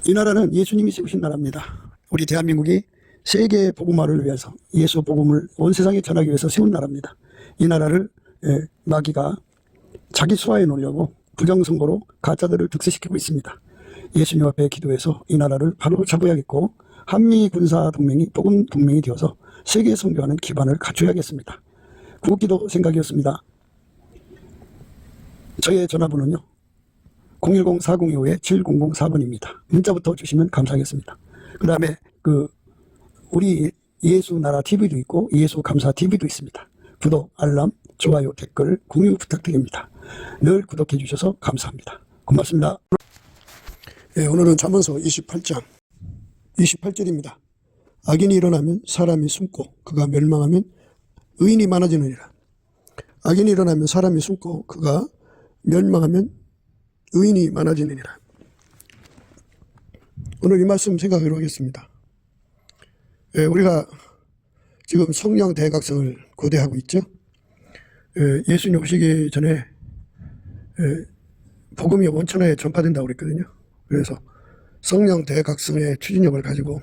이 나라는 예수님이 세우신 나라입니다. 우리 대한민국이 세계 복음화를 위해서 예수 복음을 온 세상에 전하기 위해서 세운 나라입니다. 이 나라를 마귀가 자기 수하에 놓으려고 부정선거로 가짜들을 득세시키고 있습니다. 예수님 앞에 기도해서 이 나라를 바로 잡아야겠고 한미 군사 동맹이 복음 동맹이 되어서 세계 선교하는 기반을 갖춰야겠습니다. 구국기도 생각이었습니다. 저의 전화번호는요 010-4025-7004번입니다. 문자부터 주시면 감사하겠습니다. 그 다음에 우리 예수나라 TV도 있고 예수감사 TV도 있습니다. 구독, 알람, 좋아요, 댓글, 공유 부탁드립니다. 늘 구독해 주셔서 감사합니다. 고맙습니다. 네, 오늘은 잠언서 28장 28절입니다. 악인이 일어나면 사람이 숨고 그가 멸망하면 의인이 많아지느니라. 악인이 일어나면 사람이 숨고 그가 멸망하면 의인이 많아지느니라. 오늘 이 말씀 생각하도록 하겠습니다. 우리가 지금 성령 대각성을 고대하고 있죠. 예수님 오시기 전에 복음이 원천하에 전파된다고 그랬거든요. 그래서 성령 대각성의 추진력을 가지고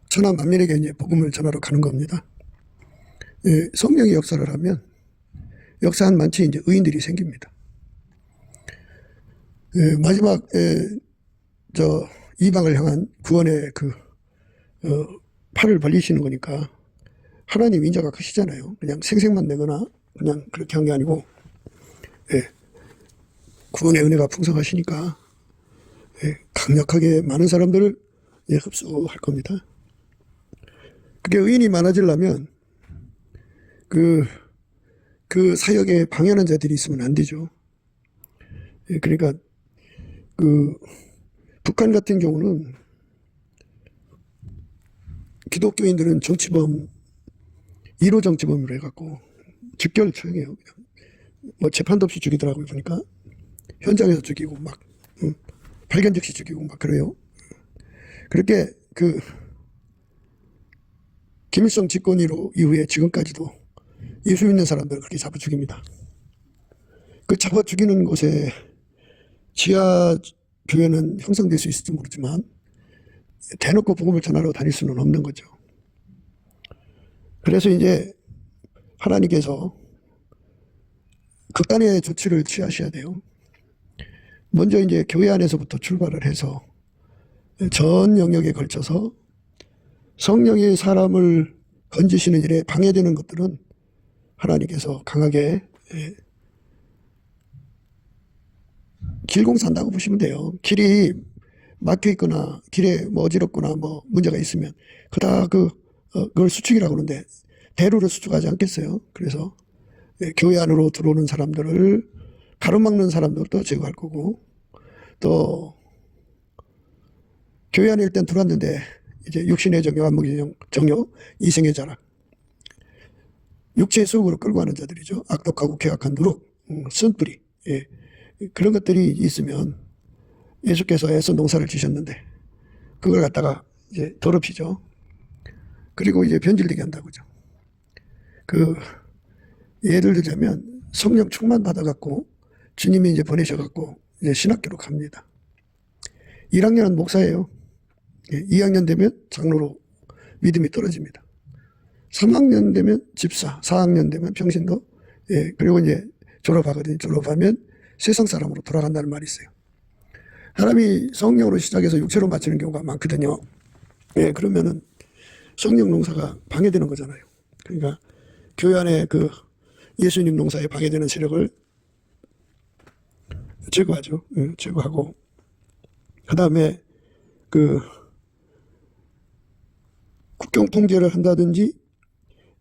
천하 만민에게 이제 복음을 전하러 가는 겁니다. 성령이 역사를 하면 역사한 많지 이제 의인들이 생깁니다. 마지막 이방을 향한 구원의 팔을 벌리시는 거니까 하나님 인자가 크시잖아요. 그냥 생색만 내거나 그냥 그렇게 한 게 아니고 구원의 은혜가 풍성하시니까 강력하게 많은 사람들을 흡수할 겁니다. 그게 의인이 많아지려면 그 사역에 방해하는 자들이 있으면 안 되죠. 그러니까 북한 같은 경우는 기독교인들은 정치범 1호 정치범으로 해갖고 직결 처형해요. 뭐 재판도 없이 죽이더라고요. 보니까 현장에서 죽이고 막 발견 즉시 죽이고 막 그래요. 그렇게 김일성 집권 이후에 지금까지도 예수 믿는 사람들을 그렇게 잡아 죽입니다. 그 잡아 죽이는 곳에 지하 교회는 형성될 수 있을지 모르지만 대놓고 복음을 전하러 다닐 수는 없는 거죠. 그래서 이제 하나님께서 극단의 조치를 취하셔야 돼요. 먼저 이제 교회 안에서부터 출발을 해서 전 영역에 걸쳐서 성령이 사람을 건지시는 일에 방해되는 것들은 하나님께서 강하게 길공산다고 보시면 돼요. 길이 막혀 있거나 길에 뭐 어지럽거나 뭐 문제가 있으면 그걸 수축이라고 그러는데 대로를 수축하지 않겠어요. 그래서 교회 안으로 들어오는 사람들을 가로막는 사람들도 제거할 거고, 또 교회 안에 일단 들어왔는데 이제 육신의 정욕, 안목의 정욕, 이생의 자랑, 육체의 속으로 끌고 가는 자들이죠. 악독하고 계악한 누룩, 쓴뿌리, 그런 것들이 있으면 예수께서 애써 농사를 지셨는데 그걸 갖다가 이제 더럽히죠. 그리고 이제 변질되게 한다고죠. 예를 들자면 성령 충만 받아갖고 주님이 이제 보내셔갖고 이제 신학교로 갑니다. 1학년은 목사예요. 2학년 되면 장로로 믿음이 떨어집니다. 3학년 되면 집사, 4학년 되면 평신도, 그리고 이제 졸업하거든요. 졸업하면 세상 사람으로 돌아간다는 말이 있어요. 사람이 성령으로 시작해서 육체로 마치는 경우가 많거든요. 그러면은 성령 농사가 방해되는 거잖아요. 그러니까 교회 안에 예수님 농사에 방해되는 세력을 제거하죠. 제거하고, 그 다음에 국경 통제를 한다든지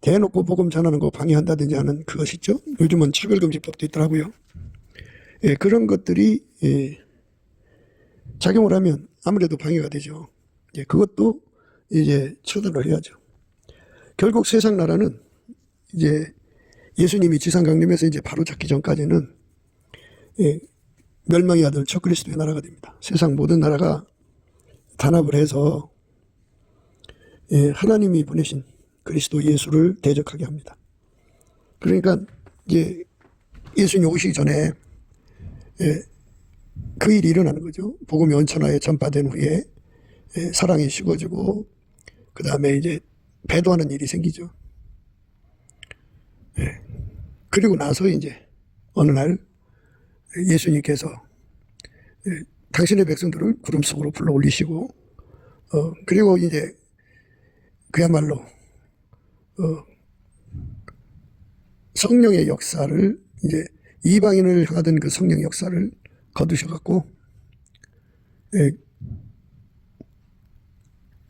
대놓고 복음 전하는 거 방해한다든지 하는 그것 있죠. 요즘은 차별금지법도 있더라고요. 그런 것들이 작용을 하면 아무래도 방해가 되죠. 그것도 이제 처단을 해야죠. 결국 세상 나라는 이제 예수님이 지상 강림해서 이제 바로 잡기 전까지는 멸망의 아들 첫 그리스도의 나라가 됩니다. 세상 모든 나라가 단합을 해서 하나님이 보내신 그리스도 예수를 대적하게 합니다. 그러니까 이제 예수님 오시기 전에 그 일이 일어나는 거죠. 복음이 온 천하에 전파된 후에 사랑이 식어지고 그 다음에 이제 배도하는 일이 생기죠. 그리고 나서 이제 어느 날 예수님께서 당신의 백성들을 구름 속으로 불러 올리시고 그리고 이제 그야말로 성령의 역사를 이제 이방인을 향하던 그 성령 역사를 거두셔갖고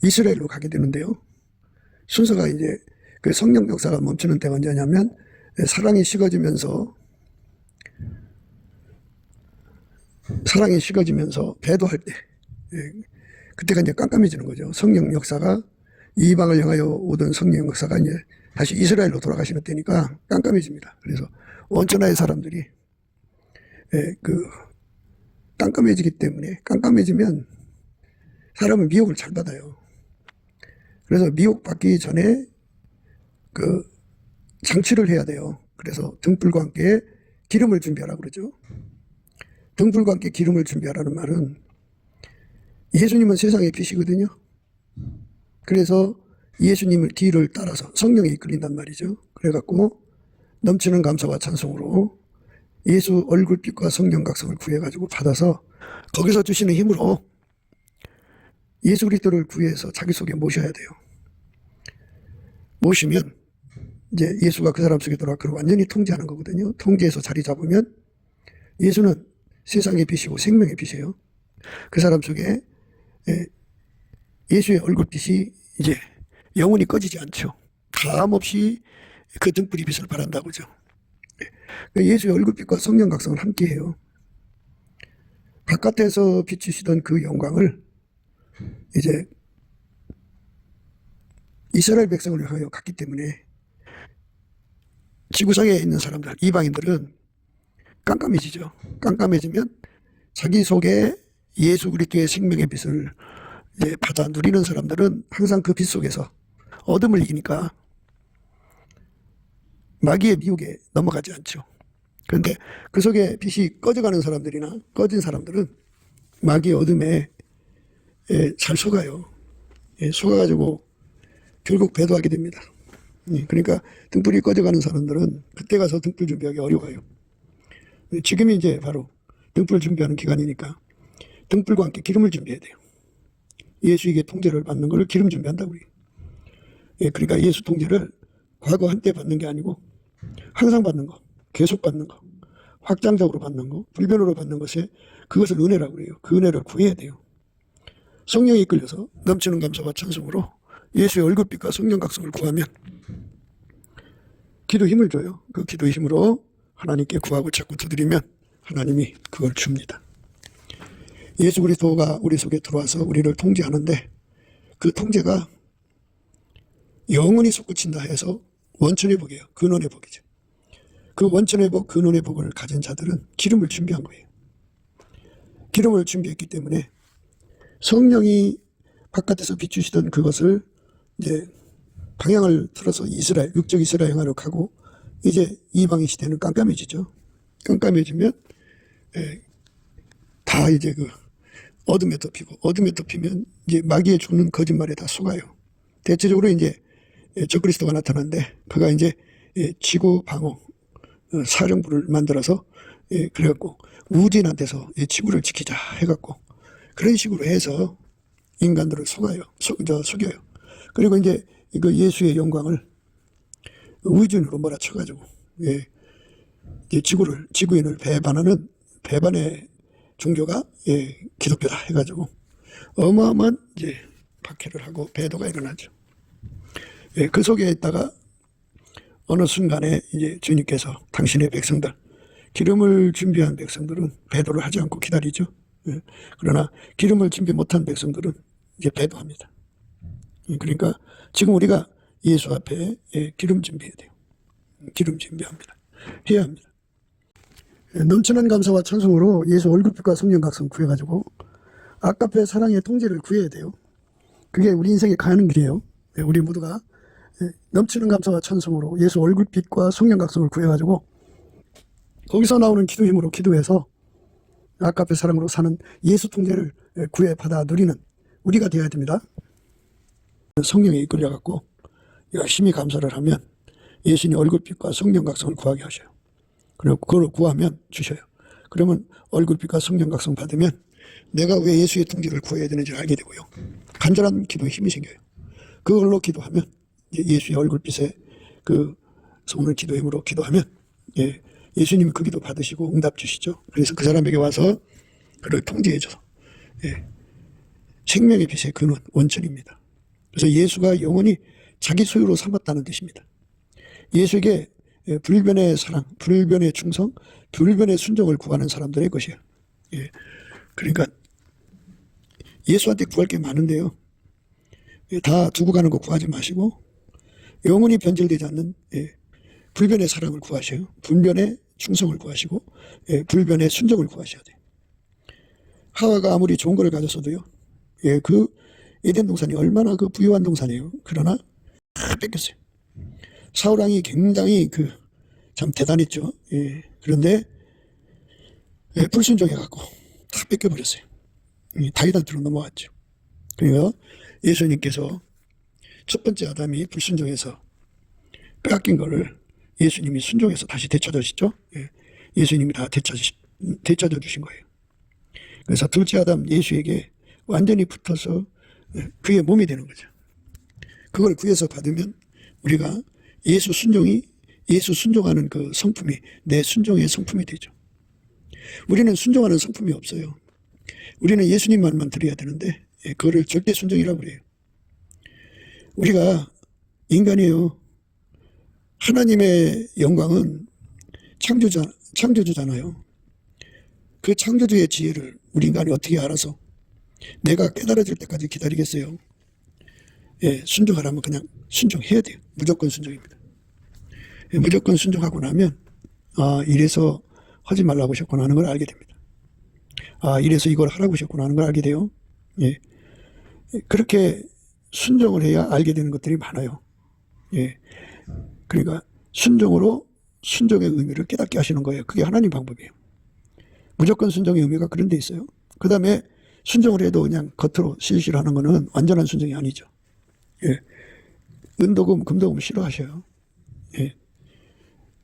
이스라엘로 가게 되는데요. 순서가 이제 그 성령 역사가 멈추는 때가 언제냐면 사랑이 식어지면서 배도할 때 그때가 이제 깜깜해지는 거죠. 성령 역사가 이방을 향하여 오던 성령 역사가 이제 다시 이스라엘로 돌아가시는 때니까 깜깜해집니다. 그래서 온천하의 사람들이 그 깜깜해지기 때문에 깜깜해지면 사람은 미혹을 잘 받아요. 그래서 미혹받기 전에 그 장치를 해야 돼요. 그래서 등불과 함께 기름을 준비하라고 그러죠. 등불과 함께 기름을 준비하라는 말은 예수님은 세상의 빛이거든요. 그래서 예수님을 뒤를 따라서 성령이 이끌린단 말이죠. 그래갖고 넘치는 감사와 찬송으로 예수 얼굴빛과 성령 각성을 구해가지고 받아서 거기서 주시는 힘으로 예수 그리스도를 구해서 자기 속에 모셔야 돼요. 모시면 이제 예수가 그 사람 속에 들어와 그를 완전히 통제하는 거거든요. 통제해서 자리 잡으면 예수는 세상의 빛이고 생명의 빛이에요. 그 사람 속에 예수의 얼굴빛이 이제 영원히 꺼지지 않죠. 가함없이 그 등불이 빛을 발한다고죠. 예수의 얼굴빛과 성령 각성을 함께해요. 바깥에서 비추시던 그 영광을 이제 이스라엘 백성을 향하여 갔기 때문에 지구상에 있는 사람들, 이방인들은 깜깜해지죠. 깜깜해지면 자기 속에 예수 그리스도의 생명의 빛을 이제 받아 누리는 사람들은 항상 그 빛 속에서 어둠을 이기니까 마귀의 미혹에 넘어가지 않죠. 그런데 그 속에 빛이 꺼져가는 사람들이나 꺼진 사람들은 마귀의 어둠에 잘 속아요. 속아가지고 결국 배도하게 됩니다. 그러니까 등불이 꺼져가는 사람들은 그때 가서 등불 준비하기 어려워요. 지금이 이제 바로 등불 준비하는 기간이니까 등불과 함께 기름을 준비해야 돼요. 예수에게 통제를 받는 걸 기름 준비한다고 그래요. 그러니까 예수 통제를 과거 한때 받는 게 아니고 항상 받는 거, 계속 받는 거, 확장적으로 받는 거, 불변으로 받는 것에 그것을 은혜라고 그래요. 그 은혜를 구해야 돼요. 성령이 이끌려서 넘치는 감사와 찬송으로 예수의 얼굴빛과 성령 각성을 구하면 기도 힘을 줘요. 그 기도의 힘으로 하나님께 구하고 자꾸 두드리면 하나님이 그걸 줍니다. 예수 그리스도가 우리 속에 들어와서 우리를 통제하는데 그 통제가 영원히 솟구친다 해서 원천의 복이에요. 근원의 복이죠. 그 원천의 복, 근원의 복을 가진 자들은 기름을 준비한 거예요. 기름을 준비했기 때문에 성령이 바깥에서 비추시던 그것을 이제 방향을 틀어서 이스라엘, 육적 이스라엘 향하러 가고 이제 이방인 시대는 깜깜해지죠. 깜깜해지면 다 이제 그 어둠에 덮이고 어둠에 덮이면 이제 마귀의 주는 거짓말에 다 속아요. 대체적으로 이제 적그리스도가 나타나는데 그가 이제 지구 방어 사령부를 만들어서 그래갖고 우주인한테서 지구를 지키자 해갖고 그런 식으로 해서 인간들을 속아요. 속여요. 그리고 이제 이거 예수의 영광을 우주인으로 몰아쳐가지고 지구인을 배반하는 배반의 종교가 기독교다 해가지고 어마어마한 이제 박해를 하고 배도가 일어나죠. 그 속에 있다가 어느 순간에 이제 주님께서 당신의 백성들, 기름을 준비한 백성들은 배도를 하지 않고 기다리죠. 그러나 기름을 준비 못한 백성들은 이제 배도합니다. 그러니까 지금 우리가 예수 앞에 기름 준비해야 돼요. 기름 준비합니다. 해야 합니다. 넘치는 감사와 찬송으로 예수 얼굴빛과 성령 각성 구해가지고 아까페 사랑의 통제를 구해야 돼요. 그게 우리 인생에 가는 길이에요. 우리 모두가 넘치는 감사와 찬송으로 예수 얼굴빛과 성령 각성을 구해가지고 거기서 나오는 기도 힘으로 기도해서 아까페 사랑으로 사는 예수 통제를 구해받아 누리는 우리가 되어야 됩니다. 성령에 이끌려갖고 열심히 감사를 하면 예수님 얼굴빛과 성령 각성을 구하게 하셔요. 그리고 그걸 구하면 주셔요. 그러면 얼굴빛과 성령 각성 받으면 내가 왜 예수의 통제를 구해야 되는지 알게 되고요. 간절한 기도에 힘이 생겨요. 그걸로 기도하면 예수의 얼굴빛에 그 솟는 기도의 힘으로 기도하면 예수님이 그 기도 받으시고 응답 주시죠. 그래서 그 사람에게 와서 그를 통제해줘서 생명의 빛의 근원, 원천입니다. 그래서 예수가 영원히 자기 소유로 삼았다는 뜻입니다. 예수에게 불변의 사랑, 불변의 충성, 불변의 순종을 구하는 사람들의 것이에요. 그러니까 예수한테 구할 게 많은데요. 다 두고 가는 거 구하지 마시고 영원히 변질되지 않는 불변의 사랑을 구하셔요. 불변의 충성을 구하시고 불변의 순종을 구하셔야 돼요. 하와가 아무리 좋은 걸 가졌어도요. 그 에덴 동산이 얼마나 그 부유한 동산이에요. 그러나 다 뺏겼어요. 사울왕이 굉장히 참 대단했죠. 그런데 불순종해갖고 다 뺏겨버렸어요. 다윗한테로 넘어왔죠. 그러니까 예수님께서 첫 번째 아담이 불순종해서 빼앗긴 거를 예수님이 순종해서 다시 되찾아 주시죠. 예수님이 다 되찾아 주신 거예요. 그래서 둘째 아담 예수에게 완전히 붙어서 그의 몸이 되는 거죠. 그걸 구해서 받으면 우리가 예수 순종하는 그 성품이 내 순종의 성품이 되죠. 우리는 순종하는 성품이 없어요. 우리는 예수님 말만 들어야 되는데 그거를 절대 순종이라고 그래요. 우리가 인간이에요. 하나님의 영광은 창조주잖아요. 그 창조주의 지혜를 우리 인간이 어떻게 알아서 내가 깨달아질 때까지 기다리겠어요? 순종하라면 그냥 순종해야 돼요. 무조건 순종입니다. 무조건 순종하고 나면 이래서 하지 말라고 하셨구나 하는 걸 알게 됩니다. 이래서 이걸 하라고 하셨구나 하는 걸 알게 돼요. 그렇게 순종을 해야 알게 되는 것들이 많아요. 그러니까 순종으로 순종의 의미를 깨닫게 하시는 거예요. 그게 하나님 방법이에요. 무조건 순종의 의미가 그런 데 있어요. 그 다음에 순종을 해도 그냥 겉으로 실실하는 거는 완전한 순종이 아니죠. 은도금, 금도금 싫어하셔요.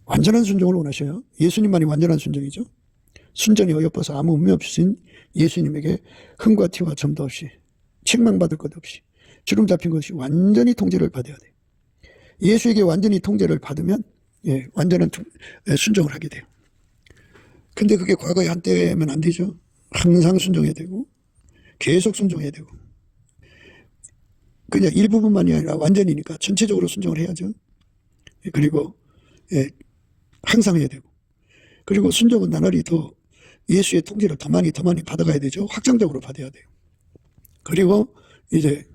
완전한 순종을 원하셔요. 예수님만이 완전한 순종이죠. 순전히 어여뻐서 아무 의미 없으신 예수님에게 흠과 티와 점도 없이 책망받을 것 없이 주름 잡힌 것이 완전히 통제를 받아야 돼요. 예수에게 완전히 통제를 받으면 완전한 순종을 하게 돼요. 근데 그게 과거에 한때면 안 되죠. 항상 순종해야 되고 계속 순종해야 되고 그냥 일부분만이 아니라 완전히니까 전체적으로 순종을 해야죠. 그리고 항상 해야 되고 그리고 순종은 나날이 더 예수의 통제를 더 많이 받아가야 되죠. 확장적으로 받아야 돼요. 그리고 이제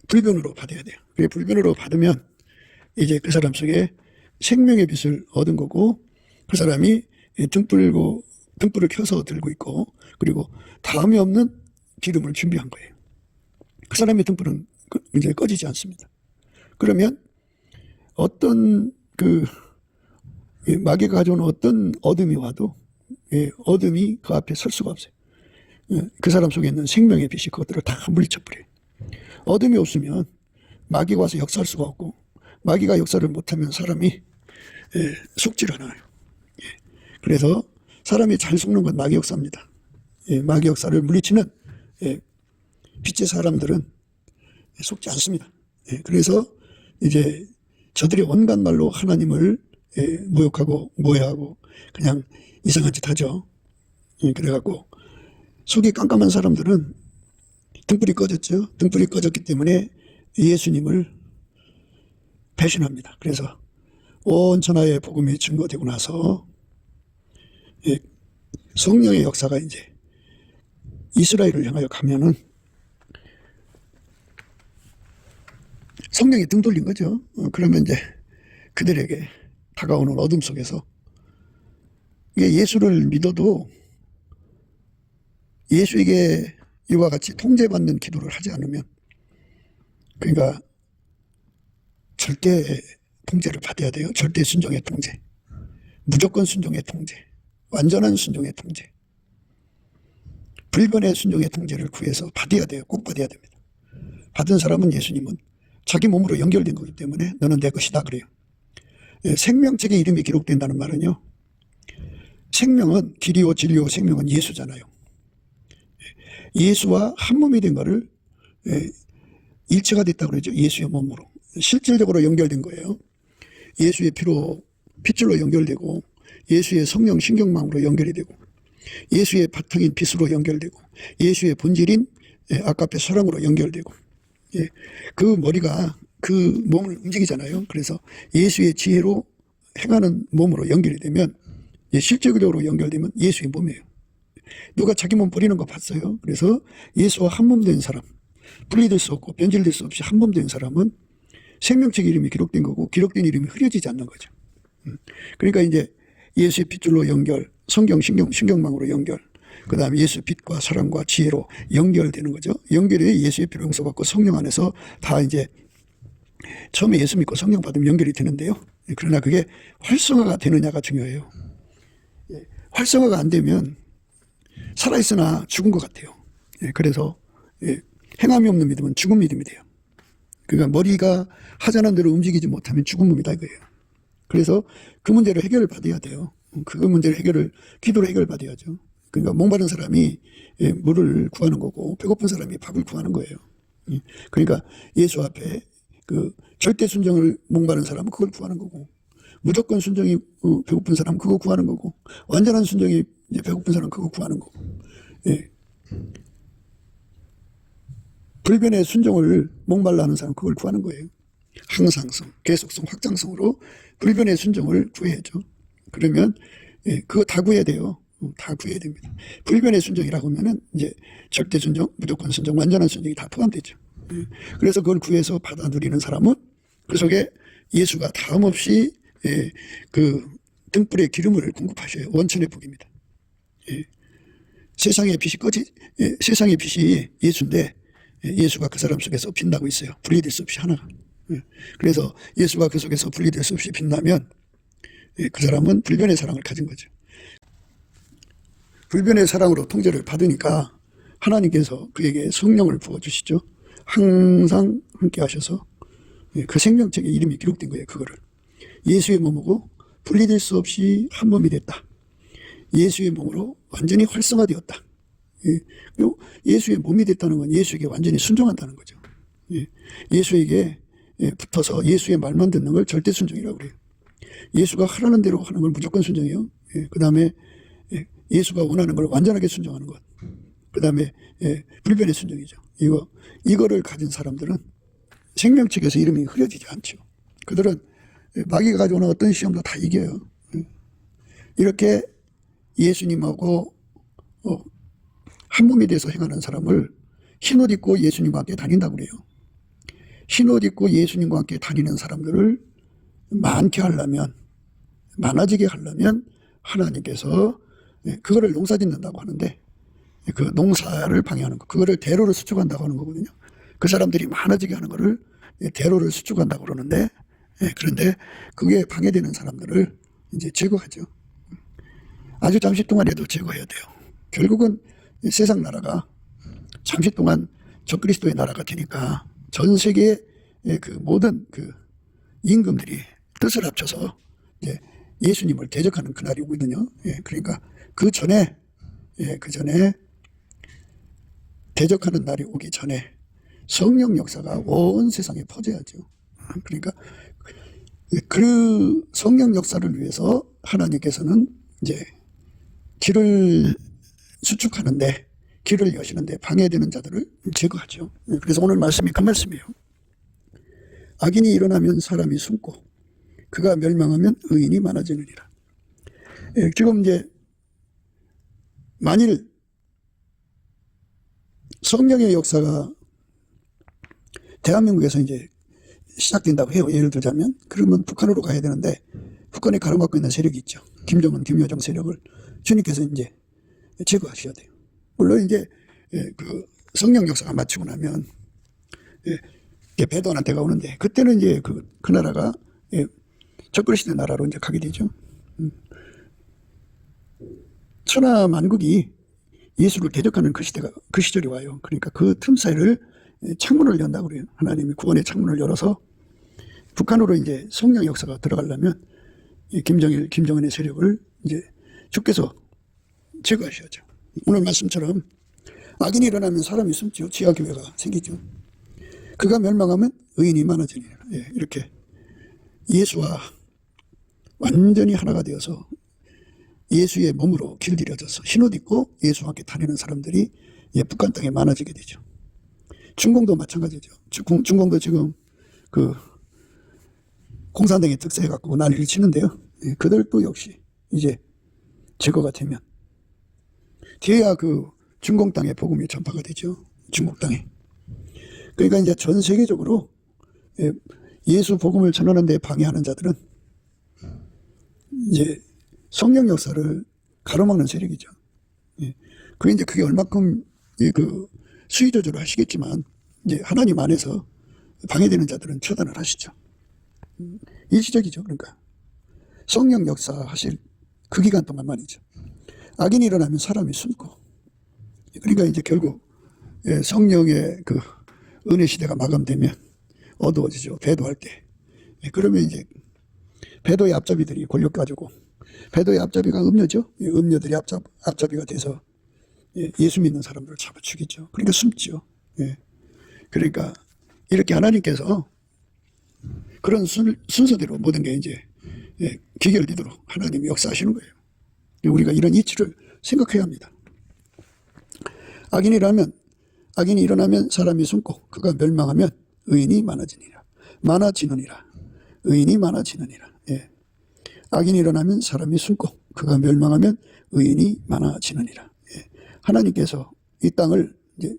불변으로 받아야 돼요. 그 불변으로 받으면 이제 그 사람 속에 생명의 빛을 얻은 거고 그 사람이 등불을 켜서 들고 있고 그리고 다음이 없는 기름을 준비한 거예요. 그 사람의 등불은 이제 꺼지지 않습니다. 그러면 어떤 마귀가 가져온 어떤 어둠이 와도 어둠이 그 앞에 설 수가 없어요. 그 사람 속에 있는 생명의 빛이 그것들을 다 물리쳐버려요. 어둠이 없으면 마귀가 와서 역사할 수가 없고 마귀가 역사를 못하면 사람이 속질 않아요. 그래서 사람이 잘 속는 건 마귀 역사입니다. 마귀 역사를 물리치는 빛의 사람들은 속지 않습니다. 그래서 이제 저들이 온갖 말로 하나님을 모욕하고 모해하고 그냥 이상한 짓 하죠. 그래갖고 속이 깜깜한 사람들은 등불이 꺼졌죠. 등불이 꺼졌기 때문에 예수님을 배신합니다. 그래서 온 천하의 복음이 증거되고 나서 성령의 역사가 이제 이스라엘을 향하여 가면은 성령이 등 돌린 거죠. 그러면 이제 그들에게 다가오는 어둠 속에서 예수를 믿어도 예수에게 이와 같이 통제받는 기도를 하지 않으면 그러니까 절대 통제를 받아야 돼요. 절대 순종의 통제, 무조건 순종의 통제, 완전한 순종의 통제. 불변의 순종의 통제를 구해서 받아야 돼요. 꼭 받아야 됩니다. 받은 사람은 예수님은 자기 몸으로 연결된 거기 때문에 너는 내 것이다 그래요. 생명책의 이름이 기록된다는 말은요. 생명은 길이요 진리요 생명은 예수잖아요. 예수와 한 몸이 된 거를 일체가 됐다고 그러죠. 예수의 몸으로. 실질적으로 연결된 거예요. 예수의 피로 핏줄로 연결되고 예수의 성령 신경망으로 연결이 되고 예수의 바탕인 빛으로 연결되고 예수의 본질인 아까페 사랑으로 연결되고 그 머리가 그 몸을 움직이잖아요. 그래서 예수의 지혜로 행하는 몸으로 연결이 되면 실질적으로 연결되면 예수의 몸이에요. 누가 자기 몸 버리는 거 봤어요. 그래서 예수와 한 몸 된 사람, 분리될 수 없고 변질될 수 없이 한 몸 된 사람은 생명책 이름이 기록된 거고 기록된 이름이 흐려지지 않는 거죠. 그러니까 이제 예수의 핏줄로 연결, 성경 신경망으로 연결, 그 다음에 예수 빛과 사랑과 지혜로 연결되는 거죠. 연결이 예수의 피로 용서받고 성령 안에서 다 이제 처음에 예수 믿고 성령 받으면 연결이 되는데요. 그러나 그게 활성화가 되느냐가 중요해요. 활성화가 안 되면 살아있으나 죽은 것 같아요. 그래서 행함이 없는 믿음은 죽은 믿음이 돼요. 그러니까 머리가 하자는 대로 움직이지 못하면 죽은 몸이다 이거예요. 그래서 그 문제를 해결을 받아야 돼요. 그 문제를 기도로 해결받아야죠. 그러니까 목마른 사람이 물을 구하는 거고 배고픈 사람이 밥을 구하는 거예요. 그러니까 예수 앞에 그 절대 순종을 목마른 사람은 그걸 구하는 거고 무조건 순종이 배고픈 사람은 그거 구하는 거고 완전한 순종이 배고픈 사람은 그거 구하는 거고 불변의 순종을 목말라 하는 사람은 그걸 구하는 거예요. 항상성, 계속성, 확장성으로 불변의 순종을 구해야죠. 그러면 그거 다 구해야 돼요. 다 구해야 됩니다. 불변의 순종이라고 하면은 이제 절대 순종, 무조건 순종, 완전한 순종이 다 포함되죠. 그래서 그걸 구해서 받아 누리는 사람은 그 속에 예수가 다음없이 그 등불의 기름을 공급하셔요. 원천의 복입니다. 세상의 빛이 예수인데 예수가 그 사람 속에서 빛나고 있어요. 분리될 수 없이 하나가. 그래서 예수가 그 속에서 분리될 수 없이 빛나면 그 사람은 불변의 사랑을 가진 거죠. 불변의 사랑으로 통제를 받으니까 하나님께서 그에게 성령을 부어주시죠. 항상 함께 하셔서 그 생명책에 이름이 기록된 거예요. 그거를 예수의 몸이고 분리될 수 없이 한 몸이 됐다. 예수의 몸으로 완전히 활성화되었다. 그리고 예수의 몸이 됐다는 건 예수에게 완전히 순종한다는 거죠. 예수에게 붙어서 예수의 말만 듣는 걸 절대 순종이라고 그래요. 예수가 하라는 대로 하는 걸 무조건 순종이요. 그 다음에 예수가 원하는 걸 완전하게 순종하는 것. 그 다음에 불변의 순종이죠. 이거를 가진 사람들은 생명책에서 이름이 흐려지지 않죠. 그들은 마귀가 가져오는 어떤 시험도 다 이겨요. 이렇게 예수님하고 한 몸이 돼서 행하는 사람을 흰옷 입고 예수님과 함께 다닌다고 그래요. 흰옷 입고 예수님과 함께 다니는 사람들을 많게 하려면, 많아지게 하려면 하나님께서 그거를 농사 짓는다고 하는데 그 농사를 방해하는 거, 그거를 대로를 수축한다고 하는 거거든요. 그 사람들이 많아지게 하는 거를 대로를 수축한다고 그러는데 그런데 그게 방해되는 사람들을 이제 제거하죠. 아주 잠시 동안에도 제거해야 돼요. 결국은 세상 나라가 잠시 동안 적그리스도의 나라가 되니까 전 세계의 그 모든 그 임금들이 뜻을 합쳐서 이제 예수님을 대적하는 그날이 오거든요. 그러니까 그 전에 대적하는 날이 오기 전에 성령 역사가 온 세상에 퍼져야죠. 그러니까 그 성령 역사를 위해서 하나님께서는 이제 길을 수축하는데, 길을 여시는데 방해되는 자들을 제거하죠. 그래서 오늘 말씀이 그 말씀이에요. 악인이 일어나면 사람이 숨고 그가 멸망하면 의인이 많아지느니라. 지금 이제 만일 성령의 역사가 대한민국에서 이제 시작된다고 해요. 예를 들자면 그러면 북한으로 가야 되는데 북한에 가로막고 있는 세력이 있죠. 김정은, 김여정 세력을 주님께서 이제 제거하셔야 돼요. 물론 이제 그 성령 역사가 마치고 나면 배도하는 때가 오는데 그때는 이제 그 나라가 적그리스도의 나라로 이제 가게 되죠. 천하 만국이 예수를 대적하는 그 시대가, 그 시절이 와요. 그러니까 그 틈 사이를 창문을 연다고 그래요. 하나님이 구원의 창문을 열어서 북한으로 이제 성령 역사가 들어가려면 이 김정일, 김정은의 세력을 이제 주께서 제거하셔야죠. 오늘 말씀처럼 악인이 일어나면 사람이 숨죠. 지하교회가 생기죠. 그가 멸망하면 의인이 많아지리라. 예, 이렇게 예수와 완전히 하나가 되어서 예수의 몸으로 길들여져서 흰옷 입고 예수와 함께 다니는 사람들이 북한 땅에 많아지게 되죠. 중공도 마찬가지죠. 중공도 지금 그 공산당이 득세해갖고 난리를 치는데요. 그들도 역시 이제 제거가 되면 뒤에야 그 중공 땅에 복음이 전파가 되죠. 중국 땅에. 그러니까 이제 전 세계적으로 예수 복음을 전하는 데 방해하는 자들은 이제 성령 역사를 가로막는 세력이죠. 그게 얼마큼 그 수위 조절을 하시겠지만 이제 하나님 안에서 방해되는 자들은 처단을 하시죠. 일시적이죠. 그러니까 성령 역사 하실 그 기간 동안만이죠. 악인이 일어나면 사람이 숨고, 그러니까 이제 결국 성령의 그 은혜 시대가 마감되면 어두워지죠. 배도할 때. 그러면 이제 배도의 앞잡이들이 권력 가지고, 배도의 앞잡이가 음녀죠. 음녀들이 앞잡이가 돼서 예수 믿는 사람들을 잡아 죽이죠. 그러니까 숨죠. 그러니까 이렇게 하나님께서 그런 순서대로 모든 게 이제 기결되도록 하나님이 역사하시는 거예요. 우리가 이런 이치를 생각해야 합니다. 악인이 일어나면 사람이 숨고 그가 멸망하면 의인이 많아지느니라. 의인이 많아지느니라. 악인이 일어나면 사람이 숨고 그가 멸망하면 의인이 많아지느니라. 하나님께서 이 땅을 이제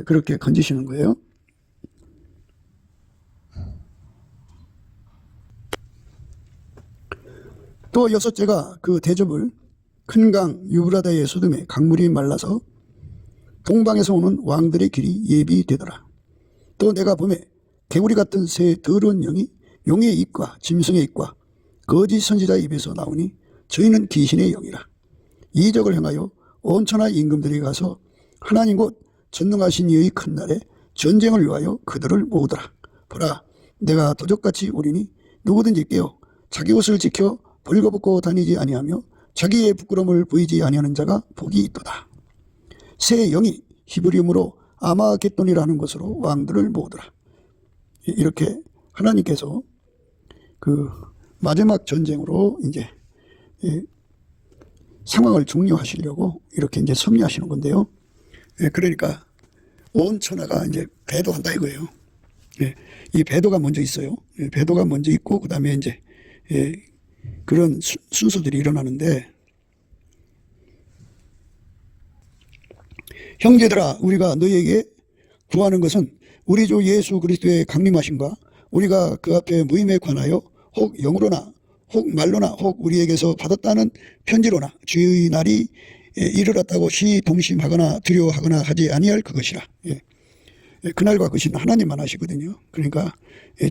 그렇게 건지시는 거예요. 또 여섯째가 그 대접을 큰 강 유브라다의 소돔에 강물이 말라서 동방에서 오는 왕들의 길이 예비되더라. 또 내가 보매 개구리 같은 새 더러운 영이 용의 입과 짐승의 입과 거짓 선지자의 입에서 나오니 저희는 귀신의 영이라. 이적을 행하여 온 천하 임금들이 가서 하나님 곧 전능하신 이의 큰 날에 전쟁을 위하여 그들을 모으더라. 보라, 내가 도적같이 오리니 누구든지 깨어 자기 옷을 지켜 벌거벗고 다니지 아니하며 자기의 부끄러움을 보이지 아니하는 자가 복이 있도다. 새 영이 히브리음으로 아마겟돈이라는 것으로 왕들을 모으더라. 이렇게 하나님께서 그 마지막 전쟁으로 이제 상황을 종료하시려고 이렇게 이제 섭리하시는 건데요. 그러니까 온 천하가 이제 배도한다 이거예요. 이 배도가 먼저 있어요. 배도가 먼저 있고 그 다음에 이제 그런 순서들이 일어나는데, 형제들아 우리가 너희에게 구하는 것은 우리 주 예수 그리스도의 강림하심과 우리가 그 앞에 무임에 관하여 혹 영으로나 혹 말로나 혹 우리에게서 받았다는 편지로나 주의 날이 이르렀다고 시동심하거나 두려워하거나 하지 아니할 그것이라. 그날과 그 시는 하나님만 아시거든요. 그러니까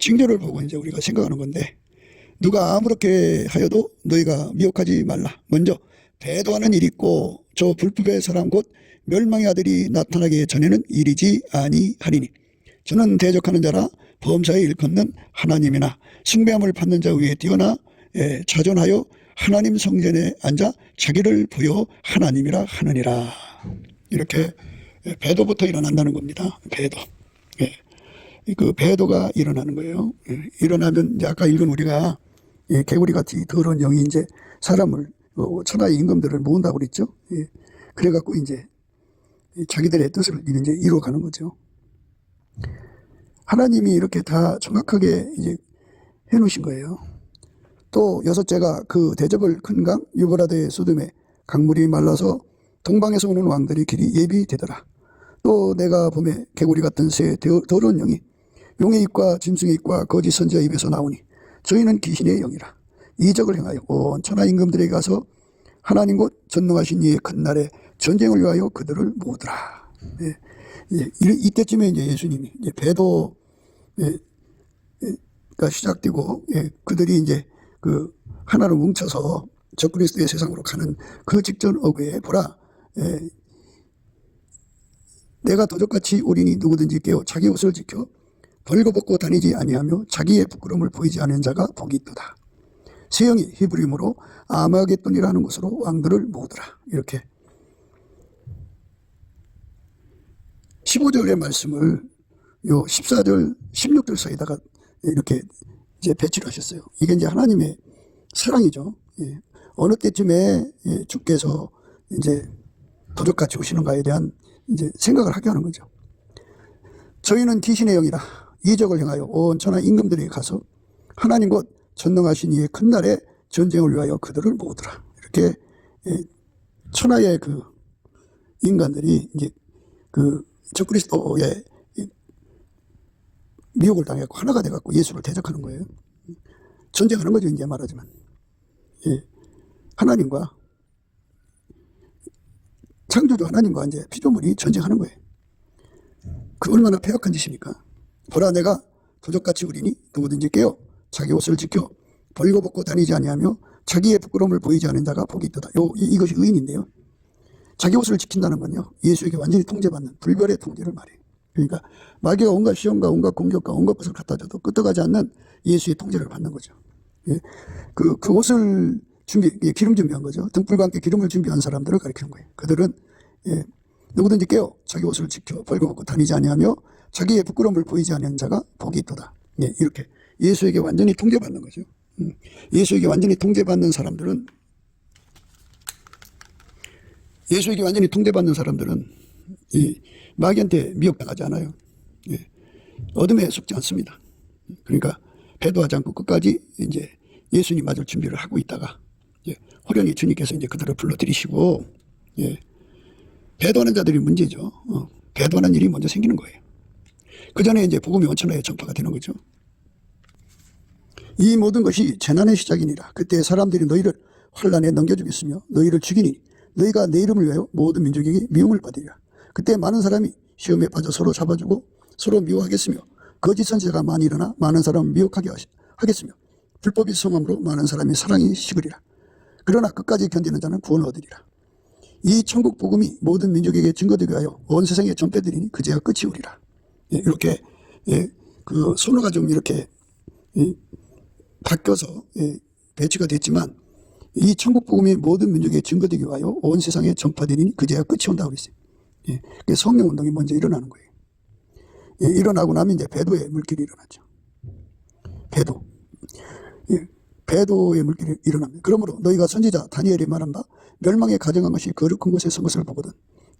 징조를 보고 이제 우리가 생각하는 건데, 누가 아무렇게 하여도 너희가 미혹하지 말라. 먼저 배도하는 일이 있고 저 불법의 사람 곧 멸망의 아들이 나타나기 전에는 이르지 아니하리니 저는 대적하는 자라 범사에 일컫는 하나님이나 숭배함을 받는 자 위에 뛰어나 자존하여 하나님 성전에 앉아 자기를 보여 하나님이라 하느니라. 이렇게 배도부터 일어난다는 겁니다. 배도. 그 배도가 일어나는 거예요. 일어나면 이제 아까 읽은 우리가 개구리같이 더러운 영이 이제 사람을 천하의 임금들을 모은다고 그랬죠. 그래갖고 이제 자기들의 뜻을 이제 이루어가는 거죠. 하나님이 이렇게 다 정확하게 이제 해놓으신 거예요. 또 여섯째가 그 대접을 큰 강 유브라데 소돔에 강물이 말라서 동방에서 오는 왕들의 길이 예비되더라. 또 내가 보매 개구리 같은 새 더러운 영이 용의 입과 짐승의 입과 거짓 선지자의 입에서 나오니 저희는 귀신의 영이라. 이적을 행하여 온 천하 임금들에게 가서 하나님 곧 전능하신 이의 큰 날에 전쟁을 위하여 그들을 모으더라. 이때쯤에 이제 예수님이 이제 배도가 시작되고 그들이 이제 그 하나로 뭉쳐서 적그리스도의 세상으로 가는 그 직전 어구에 보라, 내가 도적같이 오리니 누구든지 깨어 자기 옷을 지켜 벌거벗고 다니지 아니하며 자기의 부끄러움을 보이지 않은 자가 복이 있도다. 세형이 히브리어로 아마겟돈이라는 곳으로 왕들을 모으더라. 이렇게 15절의 말씀을 요 14절, 16절 사이에다가 이렇게 이제 배치를 하셨어요. 이게 이제 하나님의 사랑이죠. 예. 어느 때쯤에 주께서 이제 도적같이 오시는가에 대한 이제 생각을 하게 하는 거죠. 저희는 귀신의 영이라 이적을 행하여 온 천하 임금들에게 가서 하나님 곧 전능하신 이의 큰 날에 전쟁을 위하여 그들을 모으더라. 이렇게 천하의 그 인간들이 이제 그 적그리스도의 미혹을 당했고 하나가 돼갖고 예수를 대적하는 거예요. 전쟁하는 거죠, 이제 말하자면. 예. 하나님과 창조주 하나님과 이제 피조물이 전쟁하는 거예요. 그 얼마나 폐역한 짓입니까? 보라, 내가 도적같이 우리니 누구든지 깨어 자기 옷을 지켜 벌거벗고 다니지 아니하며 자기의 부끄러움을 보이지 않는 자가 복이 있도다. 이것이 의인인데요. 자기 옷을 지킨다는 건요, 예수에게 완전히 통제받는 불별의 통제를 말해요. 그러니까 마귀가 온갖 시험과 온갖 공격과 온갖 것을 갖다 줘도 끄떡하지 않는 예수의 통제를 받는 거죠. 예. 그 옷을 기름 준비한 거죠. 등불과 함께 기름을 준비한 사람들을 가리키는 거예요. 그들은 누구든지 깨어 자기 옷을 지켜 벌거벗고 다니지 아니하며 자기의 부끄러움을 보이지 않는 자가 복이 있도다. 예, 이렇게 예수에게 완전히 통제받는 거죠. 예수에게 완전히 통제받는 사람들은 이 마귀한테 미혹당하지 않아요. 예, 어둠에 속지 않습니다. 그러니까 배도하지 않고 끝까지 이제 예수님 맞을 준비를 하고 있다가 호련히 주님께서 이제 그들을 불러들이시고, 배도하는 자들이 문제죠. 배도하는 일이 먼저 생기는 거예요. 그 전에 이제 복음이 온천하에 전파가 되는 거죠. 이 모든 것이 재난의 시작이니라. 그때 사람들이 너희를 환란에 넘겨주겠으며 너희를 죽이니 너희가 내 이름을 위하여 모든 민족에게 미움을 받으리라. 그때 많은 사람이 시험에 빠져 서로 잡아주고 서로 미워하겠으며 거짓 선지자가 많이 일어나 많은 사람을 미혹하게 하겠으며 불법이 성함으로 많은 사람이 사랑이 식으리라. 그러나 끝까지 견디는 자는 구원을 얻으리라. 이 천국 복음이 모든 민족에게 증거되게 하여 온 세상에 전파되리니 그제야 끝이 오리라. 이렇게 그 선호가 좀 이렇게 바뀌어서 배치가 됐지만 이 천국 복음이 모든 민족에게 증거되게 하여 온 세상에 전파되리니 그제야 끝이 온다고 그랬어요. 성령 운동이 먼저 일어나는 거예요. 일어나고 나면 이제 배도의 물길이 일어나죠. 배도의 물길이 일어납니다. 그러므로 너희가 선지자 다니엘이 말한 바 멸망에 가정한 것이 거룩한 곳에 선 것을 보거든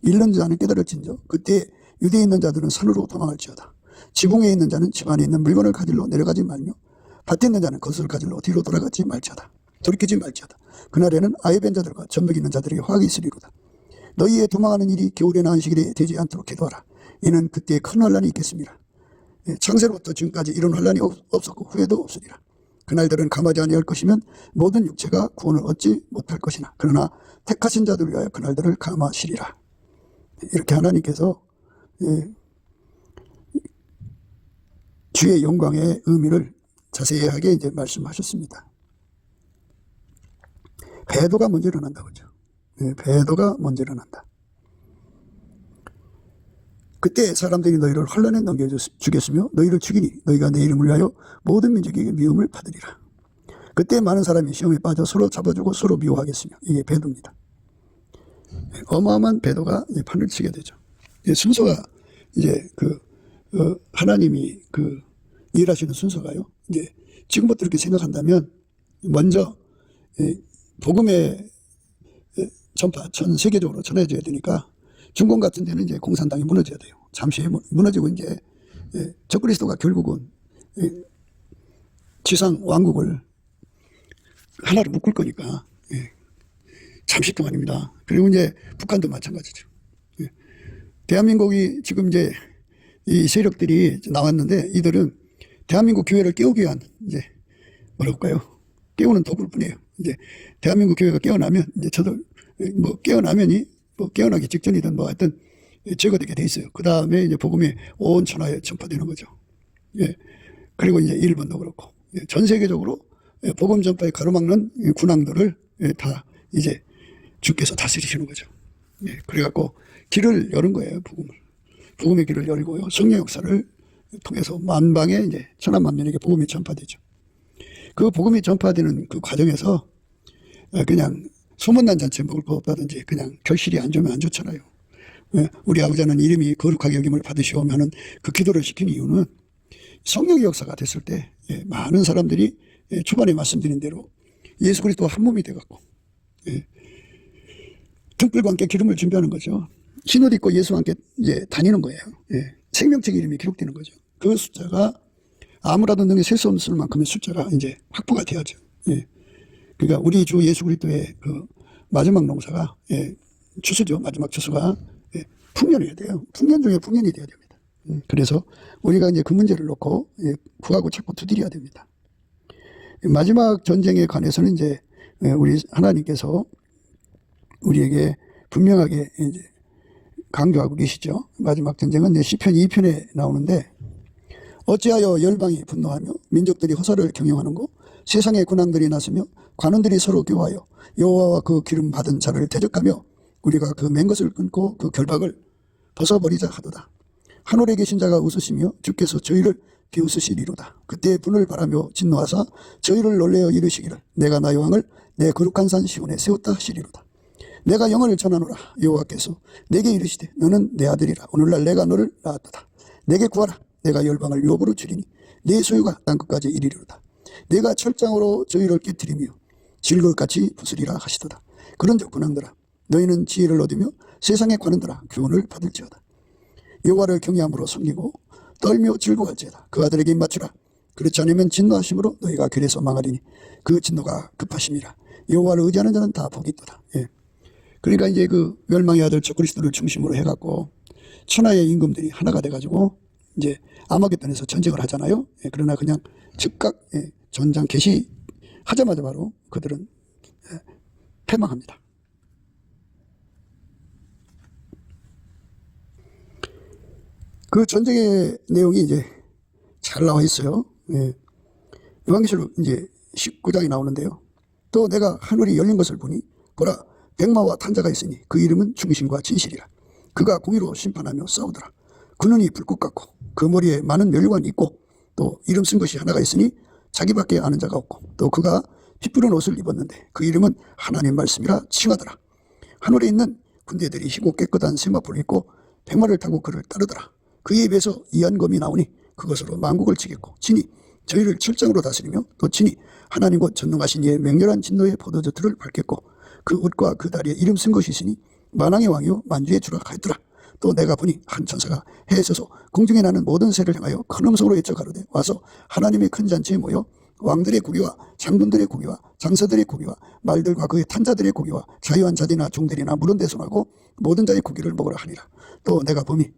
잃는 자는 깨달을진저 그때 유대에 있는 자들은 산으로 도망할지어다. 지붕에 있는 자는 집 안에 있는 물건을 가지러 내려가지 말며 밭에 있는 자는 것을 가지러 뒤로 돌이키지 말지어다. 그날에는 아이 뵌 자들과 젖먹 있는 자들에게 화학이 있으리로다. 너희의 도망하는 일이 겨울에나 안식일에 되지 않도록 기도하라. 이는 그때 큰 환란이 있겠습니다. 창세로부터 지금까지 이런 환란이 없었고 후에도 없으리라. 그날들은 감하지 아니할 것이면 모든 육체가 구원을 얻지 못할 것이나 그러나 택하신 자들을 위하여 그날들을 감하시리라. 이렇게 하나님께서 주의 영광의 의미를 자세하게 이제 말씀하셨습니다. 배도가 먼저 일어난다고 그죠. 배도가 먼저 일어난다. 그때 사람들이 너희를 환란에 넘겨주겠으며 너희를 죽이니 너희가 내 이름을 위하여 모든 민족에게 미움을 받으리라. 그때 많은 사람이 시험에 빠져 서로 잡아주고 서로 미워하겠으며 이게 배도입니다. 어마어마한 배도가 판을 치게 되죠. 순서가 이제 하나님이 일하시는 순서가요. 이제 지금부터 이렇게 생각한다면 먼저 복음의 전파 전 세계적으로 전해져야 되니까 중공 같은 데는 이제 공산당이 무너져야 돼요. 잠시 무너지고 이제 적그리스도가 결국은 지상 왕국을 하나로 묶을 거니까 잠시 동안입니다. 그리고 이제 북한도 마찬가지죠. 대한민국이 지금 이제 이 세력들이 나왔는데 이들은 대한민국 교회를 깨우기 위한 이제 뭐랄까요? 깨우는 도구일 뿐이에요. 이제 대한민국 교회가 깨어나면 이제 저도 깨어나기 직전이든 뭐 하여튼 제거되게 돼 있어요. 그 다음에 이제 복음이 온 천하에 전파되는 거죠. 그리고 이제 일본도 그렇고 전 세계적으로 복음 전파에 가로막는 군왕들을 다 이제 주께서 다스리시는 거죠. 그래갖고 길을 여는 거예요, 복음을. 복음의 길을 열고요. 성령 역사를 통해서 만방에 이제 천하만민에게 복음이 전파되죠. 그 복음이 전파되는 그 과정에서 그냥 소문난 잔치에 먹을 거 없다든지 그냥 결실이 안 좋으면 안 좋잖아요. 우리 아버지는 이름이 거룩하게 여김을 받으시오면은 그 기도를 시킨 이유는 성령의 역사가 됐을 때 많은 사람들이 초반에 말씀드린 대로 예수 그리스도와 한 몸이 돼갖고 등불과 함께 기름을 준비하는 거죠. 신옷 입고 예수와 함께 이제 다니는 거예요. 생명책 이름이 기록되는 거죠. 그 숫자가 아무라도 능히 셀 수 없을 만큼의 숫자가 이제 확보가 돼야죠. 그러니까 우리 주 예수 그리스도의 그 마지막 농사가 추수죠. 마지막 추수가 풍년이어야 돼요. 풍년 중에 풍년이 돼야 됩니다. 그래서 우리가 이제 그 문제를 놓고 구하고 찾고 두드려야 됩니다. 마지막 전쟁에 관해서는 이제 우리 하나님께서 우리에게 분명하게 이제 강조하고 계시죠. 마지막 전쟁은 시편 2편에 나오는데 어찌하여 열방이 분노하며 민족들이 허사를 경영하는고 세상의 군왕들이 나서며 관원들이 서로 교하여 여호와와 그 기름 받은 자를 대적하며 우리가 그 맨 것을 끊고 그 결박을 벗어버리자 하도다. 하늘에 계신 자가 웃으시며 주께서 저희를 비웃으시리로다. 그때 분을 바라며 진노하사 저희를 놀래어 이르시기를 내가 나의 왕을 내 거룩한 산 시온에 세웠다 하시리로다. 내가 영을 전하노라. 여호와께서 내게 이르시되 너는 내 아들이라. 오늘날 내가 너를 낳았도다. 내게 구하라. 내가 열방을 유업으로 주리니 내 소유가 땅끝까지 이르리로다. 내가 철장으로 저희를 깨뜨리며 질것같이 부수리라 하시도다. 그런즉 군왕들아 너희는 지혜를 얻으며 세상의 관원들아 교훈을 받을지어다. 여호와를 경외함으로 섬기고 떨며 즐거워할지어다. 그 아들에게 입맞추라. 그렇지 않으면 진노하심으로 너희가 길에서 망하리니 그 진노가 급하심이라. 여호와를 의지하는 자는 다 복이 있도다. 그러니까 이제 그 멸망의 아들 적그리스도를 중심으로 해갖고 천하의 임금들이 하나가 돼가지고 이제 아마겟돈에서 전쟁을 하잖아요. 그러나 그냥 즉각 전장 개시하자마자 바로 그들은 패망합니다. 그 전쟁의 내용이 이제 잘 나와 있어요. 요한계시록 이제 19장이 나오는데요. 또 내가 하늘이 열린 것을 보니 보라 백마와 탄자가 있으니 그 이름은 충신과 진실이라. 그가 공의로 심판하며 싸우더라. 그 눈이 불꽃 같고 그 머리에 많은 면류관이 있고 또 이름 쓴 것이 하나가 있으니 자기밖에 아는 자가 없고 또 그가 핏부른 옷을 입었는데 그 이름은 하나님 말씀이라 칭하더라. 하늘에 있는 군대들이 희고 깨끗한 세마포를 입고 백마를 타고 그를 따르더라. 그의 입에서 이한검이 나오니 그것으로 만국을 치겠고 친히 저희를 철장으로 다스리며 또 친히 하나님 곧 전능하신 이의 맹렬한 진노의 포도주틀을 밟겠고 그 옷과 그 다리에 이름 쓴 것이 있으니 만왕의 왕이요 만주의 주라 하였더라. 또 내가 보니 한 천사가 해에 서서 공중에 나는 모든 새를 향하여 큰 음성으로 외쳐 가로되 와서 하나님의 큰 잔치에 모여 왕들의 고기와 장군들의 고기와 장사들의 고기와 말들과 그의 탄자들의 고기와 자유한 자들이나 종들이나 물은 대손하고 모든 자의 고기를 먹으라 하니라. 또 내가 봄에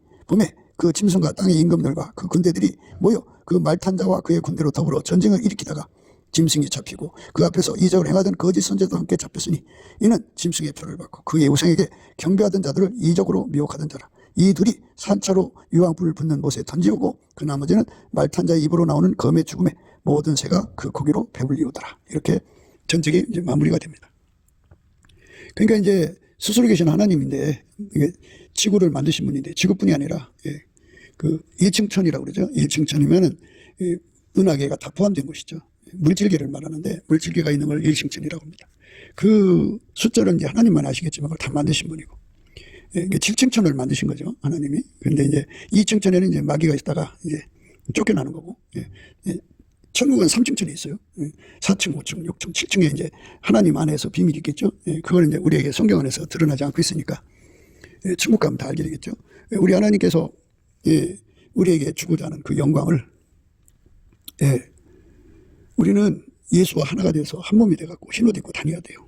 그 짐승과 땅의 임금들과 그 군대들이 모여 그 말탄자와 그의 군대로 더불어 전쟁을 일으키다가 짐승이 잡히고 그 앞에서 이적을 행하던 거짓 선지자도 함께 잡혔으니 이는 짐승의 표를 받고 그의 우상에게 경배하던 자들을 이적으로 미혹하던 자라. 이 둘이 산차로 유황불을 붙는 못에 던지오고 그 나머지는 말탄자의 입으로 나오는 검의 죽음에 모든 새가 그 고기로 배불리우더라. 이렇게 전쟁이 이제 마무리가 됩니다. 그러니까 이제 스스로 계신 하나님인데 이게 지구를 만드신 분인데 지구뿐이 아니라 그 일층천이라고 그러죠. 일층천이면은 은하계가 다 포함된 곳이죠. 물질계를 말하는데 물질계가 있는 걸 일층천이라고 합니다. 그 숫자를 이제 하나님만 아시겠지만 그걸 다 만드신 분이고 7층천을 만드신 거죠. 하나님이. 그런데 이제 2층천에는 이제 마귀가 있다가 이제 쫓겨나는 거고 천국은 3층천이 있어요. 4층, 5층, 6층, 7층에 이제 하나님 안에서 비밀이 있겠죠. 그걸 이제 우리에게 성경 안에서 드러나지 않고 있으니까 천국 가면 다 알게 되겠죠. 우리 하나님께서 우리에게 주고자 하는 그 영광을 우리는 예수와 하나가 되어서 한 몸이 돼갖고 흰옷 입고 다녀야 돼요.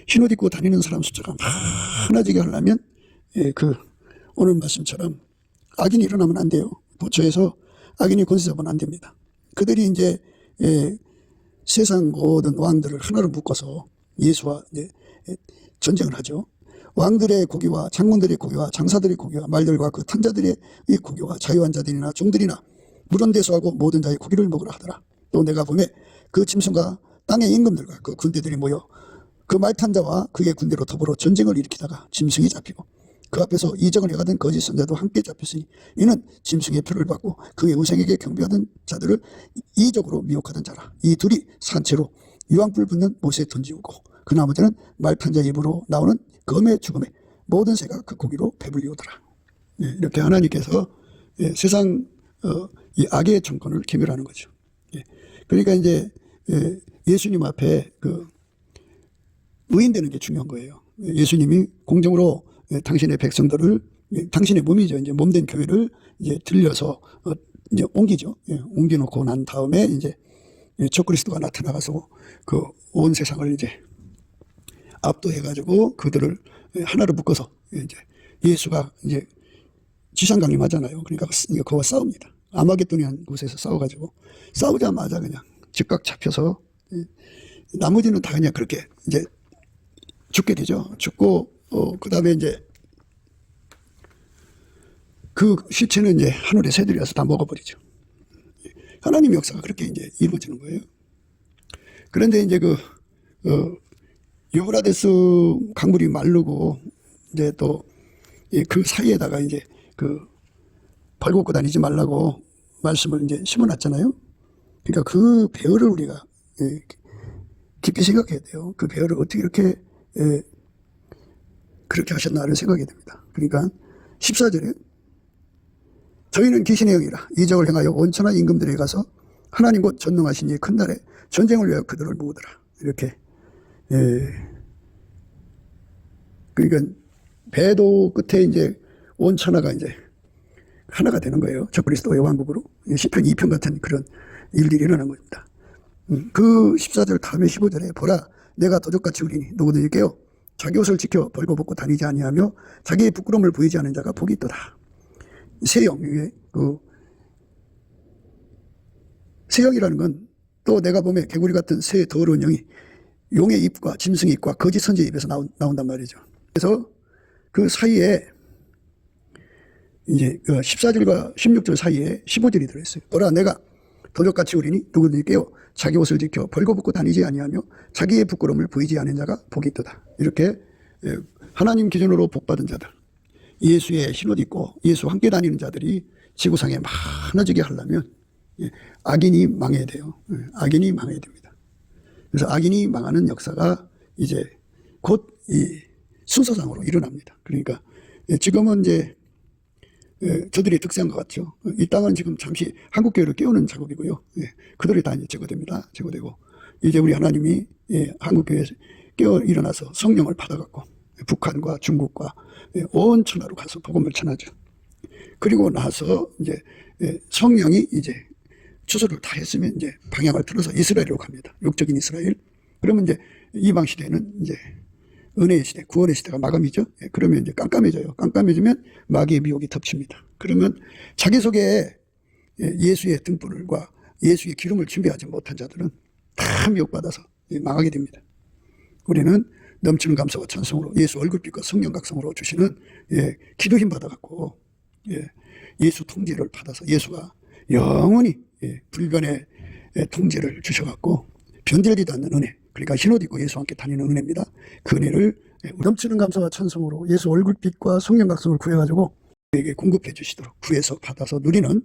흰옷 입고 다니는 사람 숫자가 많아지게 하려면 그 오늘 말씀처럼 악인이 일어나면 안 돼요. 도처에서 악인이 권세 잡으면 안 됩니다. 그들이 이제 세상 모든 왕들을 하나로 묶어서 예수와 이제 전쟁을 하죠. 왕들의 고기와 장군들의 고기와 장사들의 고기와 말들과 그 탄자들의 고기와 자유한 자들이나 종들이나 물은 대수하고 모든 자의 고기를 먹으라 하더라. 또 내가 보매 그 짐승과 땅의 임금들과 그 군대들이 모여 그 말탄자와 그의 군대로 더불어 전쟁을 일으키다가 짐승이 잡히고 그 앞에서 이적을 해가던 거짓 선자도 함께 잡혔으니 이는 짐승의 표를 받고 그의 우상에게 경배하던 자들을 이적으로 미혹하던 자라. 이 둘이 산채로 유황불 붙는 못에 던지우고 그 나머지는 말탄 자 입으로 나오는 검의 죽음에 모든 새가 그 고기로 배불리오더라. 이렇게 하나님께서 세상 이 악의 정권을 계멸하는 거죠. 그러니까 이제 예수님 앞에 그 의인되는 게 중요한 거예요. 예수님이 공정으로 당신의 백성들을, 당신의 몸이죠. 이제 몸된 교회를 이제 들려서 이제 옮기죠. 옮겨놓고 난 다음에 이제 적그리스도가 나타나가서 그 온 세상을 이제 압도해가지고 그들을 하나로 묶어서 이제 예수가 이제 지상 강림하잖아요. 그러니까 그와 싸웁니다. 아마겟돈이라는 곳에서 싸워가지고 싸우자마자 그냥 즉각 잡혀서 나머지는 다 그냥 그렇게 이제 죽게 되죠. 죽고 그 다음에 이제 그 시체는 이제 하늘의 새들이 와서 다 먹어버리죠. 하나님 역사가 그렇게 이제 이루어지는 거예요. 그런데 이제 유브라데스 강물이 마르고 이제 또 그 사이에다가 이제 벌 걷고 다니지 말라고 말씀을 이제 심어놨잖아요. 그러니까 그 배열을 우리가 깊이 생각해야 돼요. 그 배열을 어떻게 이렇게 그렇게 하셨나를 생각이 됩니다. 그러니까 14절에 저희는 귀신의 영이라 이적을 행하여 온천한 임금들에게 가서 하나님 곧 전능하신 이 큰 날에 전쟁을 위하여 그들을 모으더라. 이렇게 그러니까 배도 끝에 이제 온 천하가 이제 하나가 되는 거예요. 적그리스도의 왕국으로. 시편 2편 같은 그런 일들이 일어난 겁니다. 그 14절 다음에 15절에 보라 내가 도적같이 우리니 누구든지 깨어 자기 옷을 지켜 벌거벗고 다니지 아니하며 자기의 부끄러움을 보이지 않는 자가 복이 있도다. 세영, 세영이라는 건 또 내가 보면 개구리 같은 새 더러운 영이 용의 입과 짐승의 입과 거짓 선지의 입에서 나온단 말이죠. 그래서 그 사이에 이제 14절과 16절 사이에 15절이 들어있어요. 보라 내가 도적같이 우리니 누구든지 깨어 자기 옷을 지켜 벌거벗고 다니지 아니하며 자기의 부끄러움을 보이지 않는 자가 복이 있도다. 이렇게 하나님 기준으로 복받은 자들, 예수의 흰옷 입고 예수와 함께 다니는 자들이 지구상에 많아지게 하려면 악인이 망해야 돼요. 악인이 망해야 됩니다. 그래서 악인이 망하는 역사가 이제 곧 이 순서상으로 일어납니다. 그러니까 지금은 이제 저들이 득세한 것 같죠. 이 땅은 지금 잠시 한국교회를 깨우는 작업이고요. 그들이 다 이제 제거됩니다. 제거되고 이제 우리 하나님이 한국교회에 깨어 일어나서 성령을 받아갖고 북한과 중국과 온 천하로 가서 복음을 전하죠. 그리고 나서 이제 성령이 이제 추수를 다 했으면 이제 방향을 틀어서 이스라엘로 갑니다. 육적인 이스라엘. 그러면 이제 이방 시대는 이제 은혜의 시대, 구원의 시대가 마감이죠. 그러면 이제 깜깜해져요. 깜깜해지면 마귀의 미혹이 덮칩니다. 그러면 자기 속에 예수의 등불과 예수의 기름을 준비하지 못한 자들은 다 미혹받아서 망하게 됩니다. 우리는 넘치는 감사와 찬송으로 예수 얼굴빛과 성령 각성으로 주시는 기도 힘 받아갖고 예수 통제를 받아서 예수가 영원히 불변의 통제를 주셔갖고 변질되지 않는 은혜, 그러니까 흰옷 입고 예수와 함께 다니는 은혜입니다. 그 은혜를 넘치는 감사와 찬송으로 예수 얼굴빛과 성령 각성을 구해가지고 우리에게 공급해 주시도록 구해서 받아서 누리는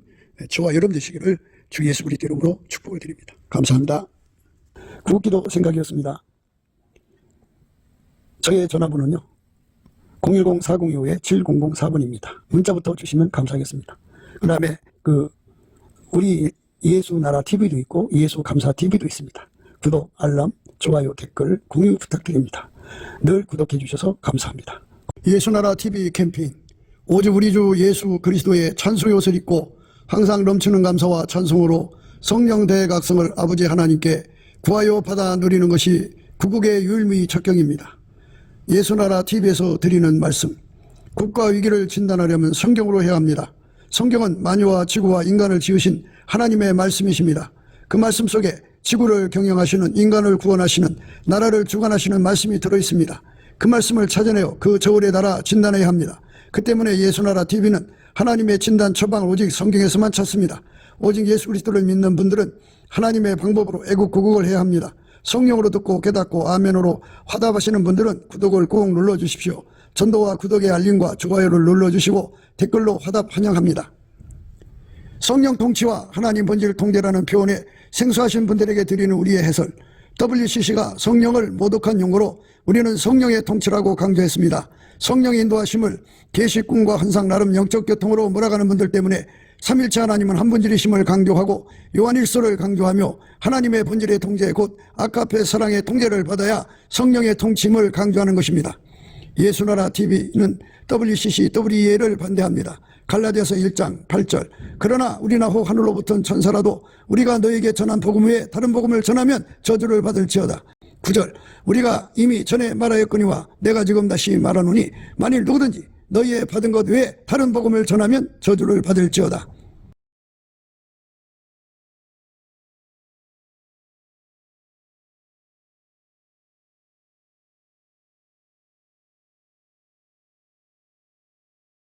저와 여러분 되시기를 주 예수 그리스도 이름으로 축복을 드립니다. 감사합니다. 구국기도 생각이었습니다. 저의 전화번호는요 010-4025-7004번입니다. 문자부터 주시면 감사하겠습니다. 그 다음에 우리 예수 나라 TV도 있고 예수 감사 TV도 있습니다. 구독, 알람, 좋아요, 댓글, 공유 부탁드립니다. 늘 구독해 주셔서 감사합니다. 예수 나라 TV 캠페인 오직 우리 주 예수 그리스도의 찬송의 옷을 입고 항상 넘치는 감사와 찬송으로 성령 대각성을 아버지 하나님께 구하여 받아 누리는 것이 구국의 유일무이 척경입니다. 예수나라 TV에서 드리는 말씀, 국가 위기를 진단하려면 성경으로 해야 합니다. 성경은 만유와 지구와 인간을 지으신 하나님의 말씀이십니다. 그 말씀 속에 지구를 경영하시는, 인간을 구원하시는, 나라를 주관하시는 말씀이 들어있습니다. 그 말씀을 찾아내어 그 저울에 달아 진단해야 합니다. 그 때문에 예수나라 TV는 하나님의 진단 처방을 오직 성경에서만 찾습니다. 오직 예수 그리스도를 믿는 분들은 하나님의 방법으로 애국구국을 해야 합니다. 성령으로 듣고 깨닫고 아멘으로 화답하시는 분들은 구독을 꼭 눌러주십시오. 전도와 구독의 알림과 좋아요를 눌러주시고 댓글로 화답 환영합니다. 성령 통치와 하나님 본질 통제라는 표현에 생소하신 분들에게 드리는 우리의 해설, WCC가 성령을 모독한 용어로 우리는 성령의 통치라고 강조했습니다. 성령의 인도하심을 계시, 꿈과 환상, 나름 영적 교통으로 몰아가는 분들 때문에 삼일체 하나님은 한 분질이심을 강조하고 요한일서를 강조하며 하나님의 본질의 통제, 곧 아카페 사랑의 통제를 받아야 성령의 통치임을 강조하는 것입니다. 예수나라 TV는 WCC, WEA를 반대합니다. 갈라디아서 1장 8절. 그러나 우리나 혹 하늘로부터 온 천사라도 우리가 너에게 전한 복음 외에 다른 복음을 전하면 저주를 받을지어다. 9절. 우리가 이미 전에 말하였거니와 내가 지금 다시 말하노니 만일 누구든지 너희의 받은 것 외에 다른 복음을 전하면 저주를 받을지어다.